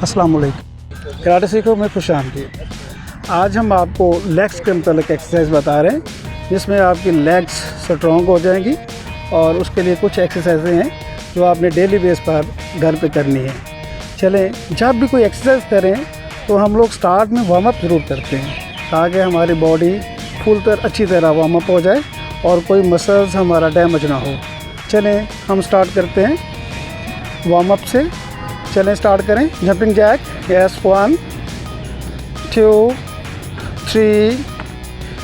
अस्सलाम वालेकुम। कराटे सीखो में खुशामदीद। आज हम आपको लेग्स के मतलब एक्सरसाइज बता रहे हैं जिसमें आपकी लेग्स स्ट्रॉन्ग हो जाएंगी और उसके लिए कुछ एक्सरसाइजें हैं जो आपने डेली बेस पर घर पे करनी है। चलें, जब भी कोई एक्सरसाइज करें तो हम लोग स्टार्ट में वार्म अप ज़रूर करते हैं ताकि हमारी बॉडी अच्छी तरह वार्म अप हो जाए और कोई मसल्स हमारा डैमेज ना हो। चलें हम स्टार्ट करते हैं वार्म अप से। चलें स्टार्ट करें। Jumping Jack, yes 1 2 3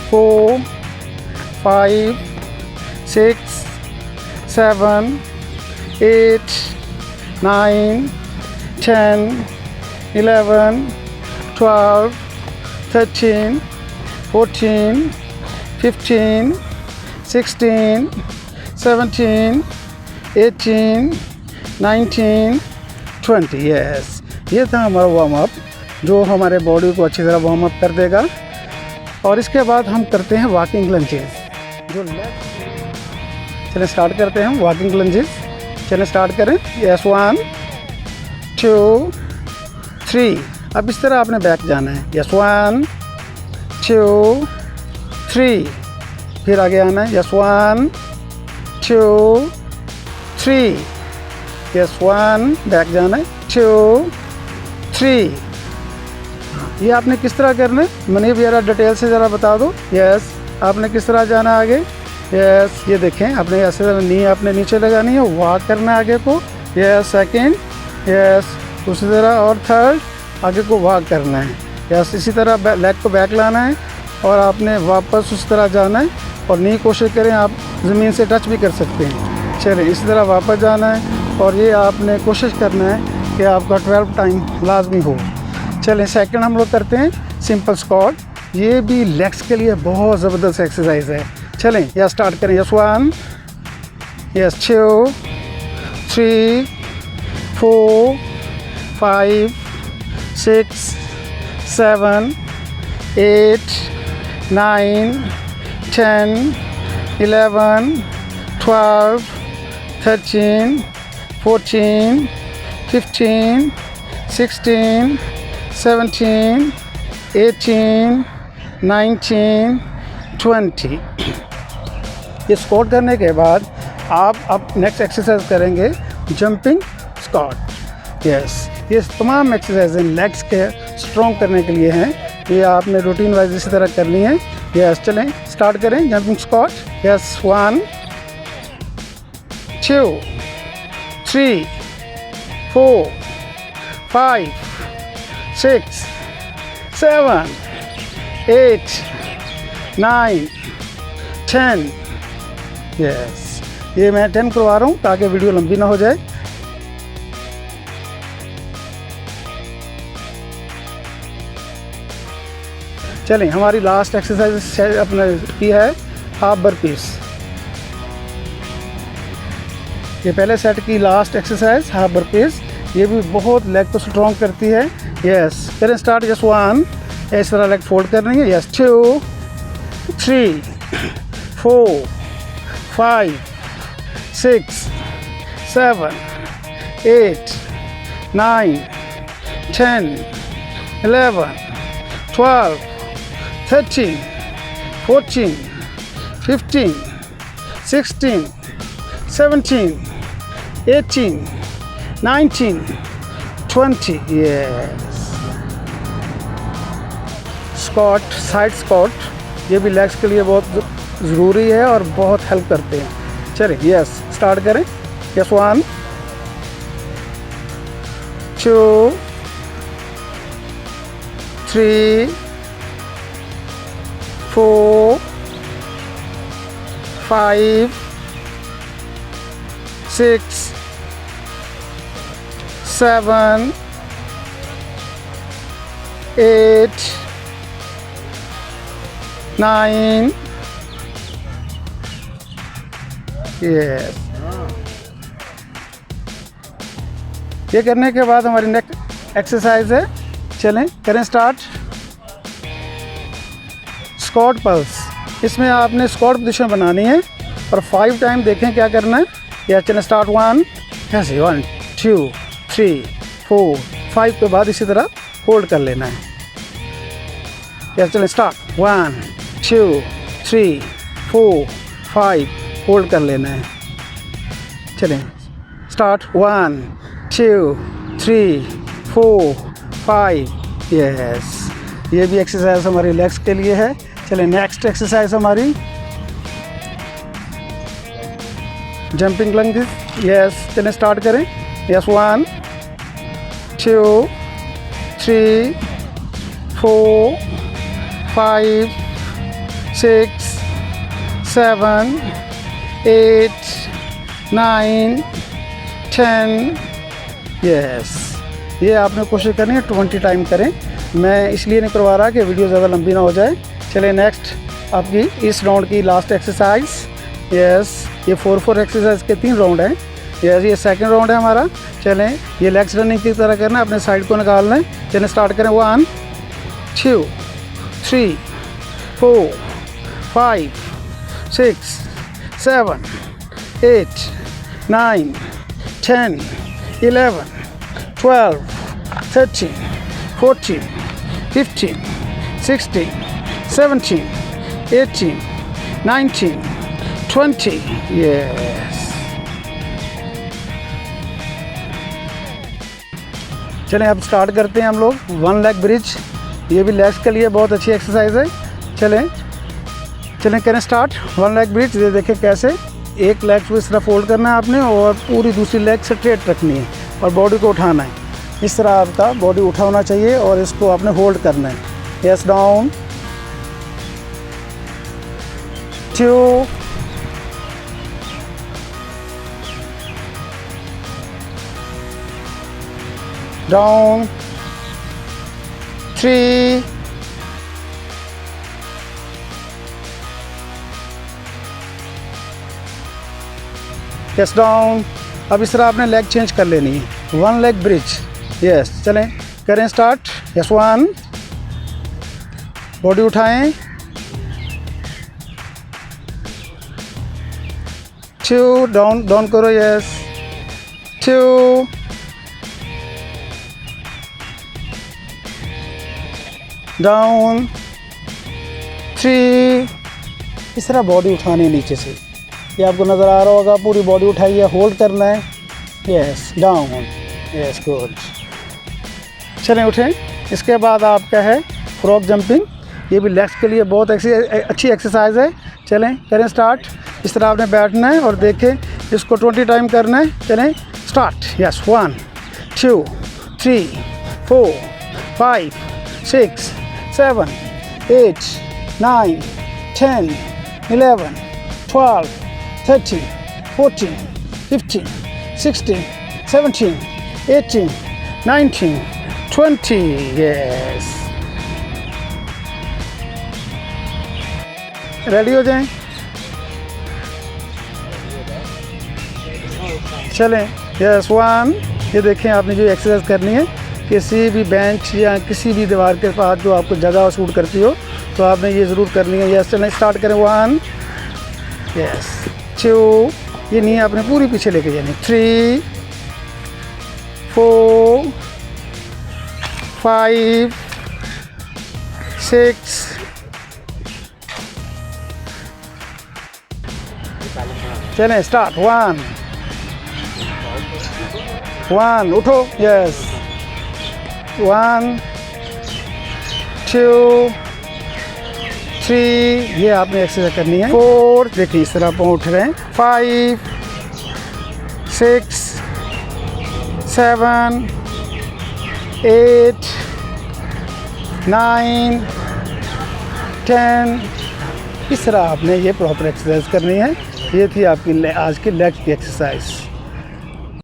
4 5 6 7 8 9 10 11 12 13 14 15 16 17 18 19 20। यस, ये था हमारा वार्म अप जो हमारे बॉडी को अच्छी तरह वार्म अप कर देगा। और इसके बाद हम करते हैं वॉकिंग लंजेस जो चलें स्टार्ट करते हैं वॉकिंग लंजेस। चलें स्टार्ट करें। यस 1 2 3। अब इस तरह आपने बैक जाना है। यस 1 2 3। फिर आगे आना है। यस 1 2 3। यस 1 बैक जाना है। 2 3। ये आपने किस तरह करना है मनीब ज़रा डिटेल से ज़रा बता दो। यस, आपने किस तरह जाना है आगे। यस, ये देखें आपने ऐसे नी आपने नीचे लगानी है, वॉक करना है आगे को। यस सेकंड, यस उसी तरह, और थर्ड आगे को वॉक करना है। यस, इसी तरह लेग को बैक लाना है और आपने वापस उस तरह जाना है और नी कोशिश करें आप ज़मीन से टच भी कर सकते हैं। चलिए इसी तरह वापस जाना है और ये आपने कोशिश करना है कि आपका 12 टाइम लाजमी हो। चलें सेकंड हम लोग करते हैं सिंपल स्क्वाट। ये भी लेग्स के लिए बहुत ज़बरदस्त एक्सरसाइज है। चलें या स्टार्ट करें। Yes 1 yes 2 3 4 5 6 7 8 9 10 11 12 13 14 15 16 17 18 19 20। ये स्क्वाट करने के बाद आप अब नेक्स्ट एक्सरसाइज करेंगे जंपिंग स्क्वाट। यस, ये तमाम एक्सरसाइज लेग्स के स्ट्रॉन्ग करने के लिए हैं। ये आपने रूटीन वाइज इसी तरह करनी है। यस, चलें स्टार्ट करें जंपिंग स्क्वाट। यस 1 2 3 4 5 6 7 8 9 10। यस, ये मैं 10 करवा रहा हूँ ताकि वीडियो लंबी ना हो जाए। चलें हमारी लास्ट एक्सरसाइज अपने की है हाफ बर्पीस। ये पहले सेट की लास्ट एक्सरसाइज हाफ बर्पीस। ये भी बहुत लेग को स्ट्रॉन्ग करती है। यस, करें स्टार्ट। यस 1 इस तरह लेग फोल्ड करनी है। Yes 2 3 4 5 6 7 8 9 10 11 12 13 14 15 16 17 18 19 20। Yes, squat, side squat ये भी लेग्स के लिए बहुत ज़रूरी है और बहुत हेल्प करते हैं। चलिए यस स्टार्ट करें। यस 1 2 3 4 5 6 7 8 9। यस, ये करने के बाद हमारी नेक्स्ट एक्सरसाइज है। चलें करें स्टार्ट। स्क्वाट पल्स, इसमें आपने स्क्वाट पोजीशन बनानी है और 5 टाइम देखें क्या करना है। या चलें स्टार्ट 1 ऐसे 1 2 3 4 5 के बाद इसी तरह होल्ड कर लेना है। यस, चलें स्टार्ट। 1 2 3 4 5 होल्ड कर लेना है। चलें स्टार्ट। 1 2 3 4 5। यस, ये भी एक्सरसाइज हमारी लेग्स के लिए है। चलें नेक्स्ट एक्सरसाइज हमारी जंपिंग लंजेस। यस, चलें स्टार्ट करें। यस, 1 2 3 4 5 6 7 8 9 10। यस, ये आपने कोशिश करनी है 20 टाइम करें। मैं इसलिए नहीं करवा रहा कि वीडियो ज़्यादा लंबी ना हो जाए। चलिए नेक्स्ट आपकी इस राउंड की लास्ट एक्सरसाइज। यस, ये 4 एक्सरसाइज के 3 राउंड हैं। यस, ये सेकंड राउंड है हमारा। चलें ये लेग्स रनिंग की तरह करना है, अपने साइड को निकालना है। चलें स्टार्ट करें। 1 2 3 4 5 6 7 8 9 10 11 12 13 14 15 16 17 18 19 20। यस, चलें अब स्टार्ट करते हैं हम लोग 1 लेग ब्रिज। ये भी लेग्स के लिए बहुत अच्छी एक्सरसाइज है। चलें करें स्टार्ट। 1 leg bridge. ये देखें कैसे एक लेग को इस तरह फोल्ड करना है आपने और पूरी दूसरी लेग स्ट्रेट रखनी है और बॉडी को उठाना है। इस तरह आपका बॉडी उठा होना चाहिए और इसको आपने होल्ड करना है। Yes, down 2 down 3 yes, down. अब इस तरह आपने लेग चेंज कर लेनी है। 1 लेग ब्रिज। यस, चलें करें स्टार्ट। यस, 1 बॉडी उठाएं, 2 डाउन करो। Yes, 2 down 3। इस तरह बॉडी उठानी है नीचे से। ये आपको नज़र आ रहा होगा, पूरी बॉडी उठाइए, होल्ड करना है। Yes, down. Yes, good. चलें उठें। इसके बाद आपका है फ्रॉग जंपिंग। ये भी लेग्स के लिए बहुत अच्छी एक्सरसाइज है। चलें करें स्टार्ट। इस तरह आपने बैठना है और देखें इसको 20 टाइम करना है। चलें स्टार्ट। यस, 1 2 3 4 5 6 7 8 9 10 11 12 13 14 15 16 17 18 19 20। यस, रेडी हो जाएं। चलें। यस, 1। ये देखें आपने जो एक्सरसाइज करनी है, किसी भी बेंच या किसी भी दीवार के पास जो आपको जगह सूट करती हो तो आपने ये ज़रूर करनी है। यस, चलें स्टार्ट करें। 1 यस, 2। ये नहीं आपने पूरी पीछे लेके जानी। 3 4 5 6 चलें स्टार्ट। 1 उठो। यस, 1 2 3। ये आपने एक्सरसाइज करनी है। 4 देखिए इस तरह पाँव उठ रहे हैं। 5 6 7 8 9 10। इस तरह आपने ये प्रॉपर एक्सरसाइज करनी है। ये थी आपकी आज की लेग की एक्सरसाइज।